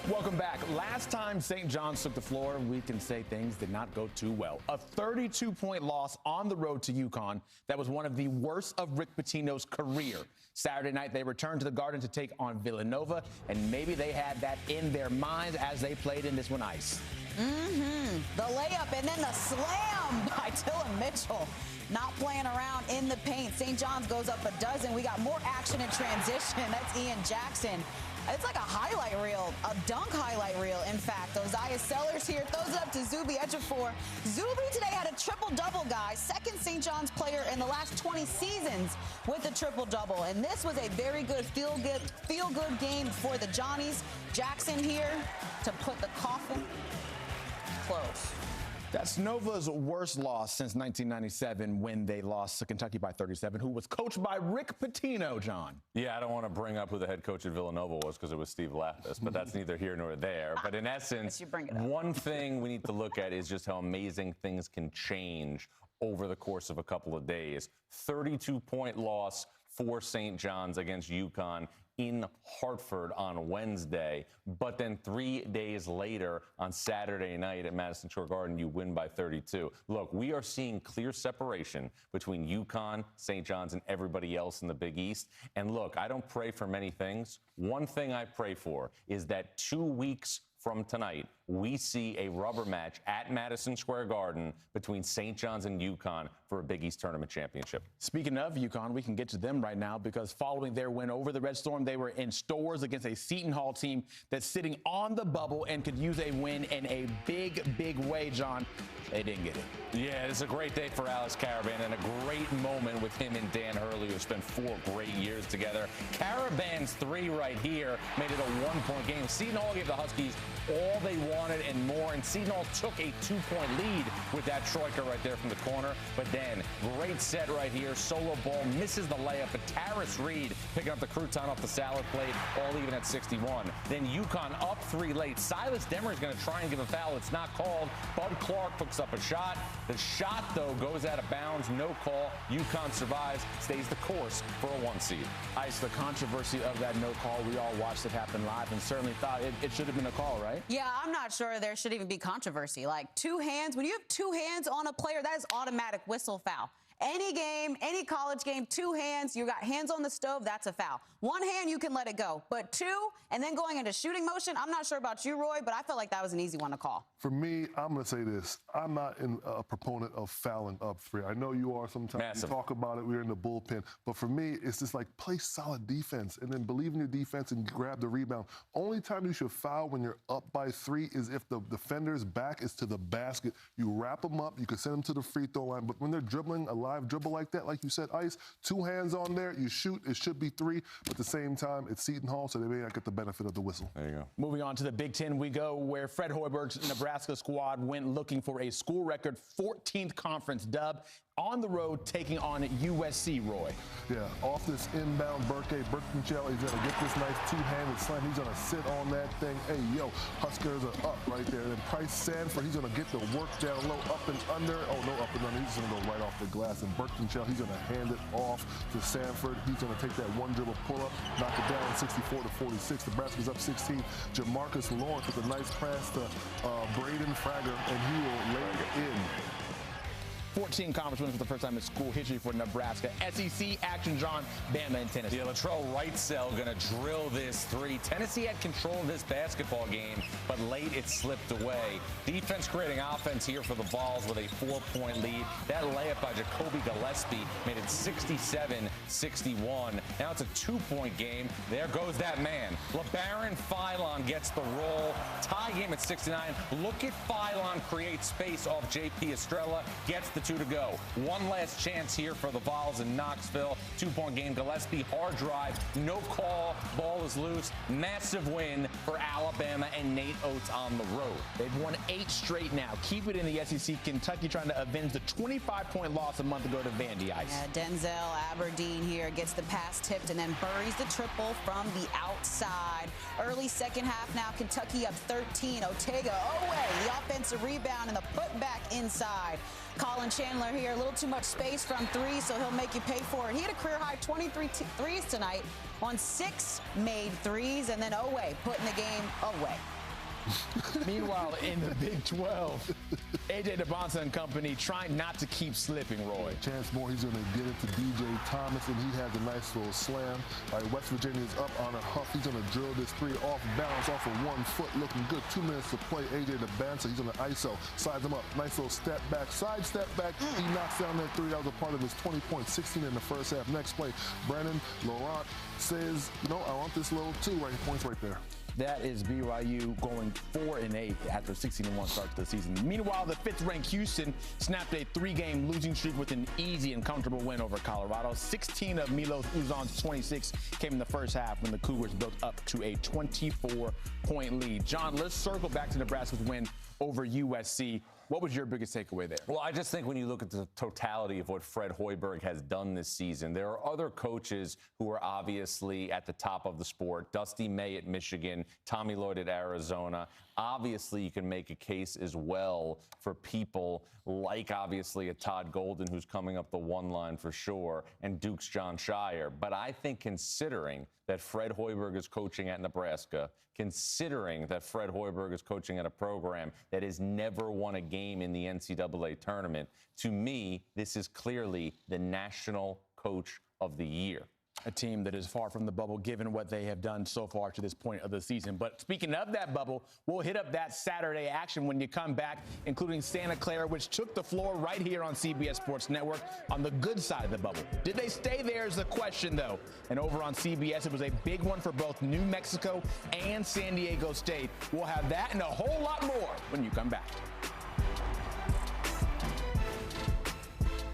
Welcome back. Last time St. John's took the floor, we can say things did not go too well. A 32-point loss on the road to UConn. That was one of the worst of Rick Pitino's career. Saturday night, they returned to the Garden to take on Villanova, and maybe they had that in their minds as they played in this one ice. The layup and then the slam by Dylan Mitchell. Not playing around in the paint. St. John's goes up a dozen. We got more action in transition. That's Ian Jackson. It's like a highlight reel, a dunk highlight reel, in fact. Ozias Sellers here throws it up to Zuby Ejiofor. Zuby today had a triple-double, guys. Second St. John's player in the last 20 seasons with a triple-double. And this was a very good feel-good game for the Johnnies. Jackson here to put the coffin close. That's Nova's worst loss since 1997 when they lost to Kentucky by 37, who was coached by Rick Pitino, John. Yeah, I don't want to bring up who the head coach at Villanova was because it was Steve Lapis, but that's neither here nor there. But in essence, one thing we need to look at is just how amazing things can change over the course of a couple of days. 32-point loss for St. John's against UConn in Hartford on Wednesday. But then 3 days later on Saturday night at Madison Square Garden, you win by 32. Look, we are seeing clear separation between UConn, St. John's, and everybody else in the Big East. And look, I don't pray for many things. One thing I pray for is that 2 weeks from tonight, we see a rubber match at Madison Square Garden between St. John's and UConn for a Big East Tournament championship. Speaking of UConn, we can get to them right now because following their win over the Red Storm, they were in stores against a Seton Hall team that's sitting on the bubble and could use a win in a big, big way, John. They didn't get it. Yeah, it's a great day for Alex Caravan and a great moment with him and Dan Hurley, who spent 4 great years together. Caravan's 3 right here made it a 1-point game. Seton Hall gave the Huskies all they wanted and more, and Seton Hall took a 2-point lead with that troika right there from the corner. But then, great set right here. Solo ball, misses the layup, but Taris Reed picking up the crouton off the salad plate, all even at 61. Then UConn up 3 late. Silas Demer is going to try and give a foul. It's not called. Bud Clark picks up a shot. The shot, though, goes out of bounds. No call. UConn survives, stays the course for a 1 seed. Ice, the controversy of that no call, we all watched it happen live and certainly thought it should have been a call, right? Yeah, I'm not sure there should even be controversy. Like 2 hands, when you have 2 hands on a player, that is automatic whistle foul. Any game, any college game, 2 hands, you got hands on the stove, that's a foul. 1 hand, you can let it go. But 2, and then going into shooting motion, I'm not sure about you, Roy, but I felt like that was an easy one to call. For me, I'm going to say this. I'm not a proponent of fouling up 3. I know you are sometimes. Massive. You talk about it. We're in the bullpen. But for me, it's just like play solid defense and then believe in your defense and grab the rebound. Only time you should foul when you're up by 3 is if the defender's back is to the basket. You wrap them up. You can send them to the free throw line. But when they're dribbling a live dribble like that, like you said, Ice, 2 hands on there, you shoot, it should be 3, but at the same time, it's Seton Hall, so they may not get the benefit of the whistle. There you go. Moving on to the Big Ten we go, where Fred Hoiberg's Nebraska squad went looking for a school record 14th conference dub. On the road, taking on USC, Roy. Yeah, off this inbound Birkenshell, he's going to get this nice 2-handed slam. He's going to sit on that thing. Hey, yo, Huskers are up right there. And then Price Sanford, he's going to get the work down low, up and under. Oh, no, up and under. He's going to go right off the glass. And Birkenshell, he's going to hand it off to Sanford. He's going to take that 1-dribble pull-up, knock it down 64-46. Nebraska's up 16. Jamarcus Lawrence with a nice pass to Braden Fragger, and he will lay it in. 14 conference wins for the first time in school history for Nebraska. SEC action, John, Bama and Tennessee. Yeah, Latrell Wrightsell going to drill this 3. Tennessee had control of this basketball game, but late it slipped away. Defense creating offense here for the Vols with a 4-point lead. That layup by Jacoby Gillespie made it 67-61. Now it's a 2-point game. There goes that man. LeBaron Philon gets the roll. Tie game at 69. Look at Philon create space off J.P. Estrella. Gets the 2 to go. One last chance here for the Vols in Knoxville. 2-point game. Gillespie, hard drive. No call. Ball is loose. Massive win for Alabama and Nate Oates on the road. They've won 8 straight now. Keep it in the SEC. Kentucky trying to avenge the 25-point loss a month ago to Vandy Ice. Yeah, Denzel Aberdeen here gets the pass tipped and then buries the triple from the outside. Early second half now. Kentucky up 13. Ortega away. The offensive rebound and the putback inside. Colin Chandler here, a little too much space from 3, so he'll make you pay for it. He had a career-high 23 threes tonight on 6 made threes, and then Oweh putting the game away. Meanwhile, in the Big 12, A.J. DeBonsa and company trying not to keep slipping, Roy. Chance Moore, he's going to get it to D.J. Thomas, and he has a nice little slam. All right, West Virginia's up on a huff. He's going to drill this three off balance, off of 1 foot, looking good. 2 minutes to play. A.J. DeBonsa, he's on the ISO, sides him up. Nice little step back, side step back. He knocks down that three. That was a part of his 20 points, 16 in the first half. Next play, Brandon Laurent says, you know, I want this little 2 points right there. That is BYU going 4-8 after a 16-1 start to the season. Meanwhile, the 5th-ranked Houston snapped a 3-game losing streak with an easy and comfortable win over Colorado. 16 of Milos Uzan's 26 came in the first half when the Cougars built up to a 24-point lead. John, let's circle back to Nebraska's win over USC. What was your biggest takeaway there? Well, I just think when you look at the totality of what Fred Hoiberg has done this season, there are other coaches who are obviously at the top of the sport. Dusty May at Michigan, Tommy Lloyd at Arizona. Obviously, you can make a case as well for people like, obviously, a Todd Golden, who's coming up the 1 line for sure, and Duke's John Shire. But I think considering that Fred Hoiberg is coaching at Nebraska, considering that Fred Hoiberg is coaching at a program that has never won a game in the NCAA tournament, to me, this is clearly the National Coach of the Year. A team that is far from the bubble, given what they have done so far to this point of the season. But speaking of that bubble, we'll hit up that Saturday action when you come back, including Santa Clara, which took the floor right here on CBS Sports Network on the good side of the bubble. Did they stay there is the question, though. And over on CBS, it was a big one for both New Mexico and San Diego State. We'll have that and a whole lot more when you come back.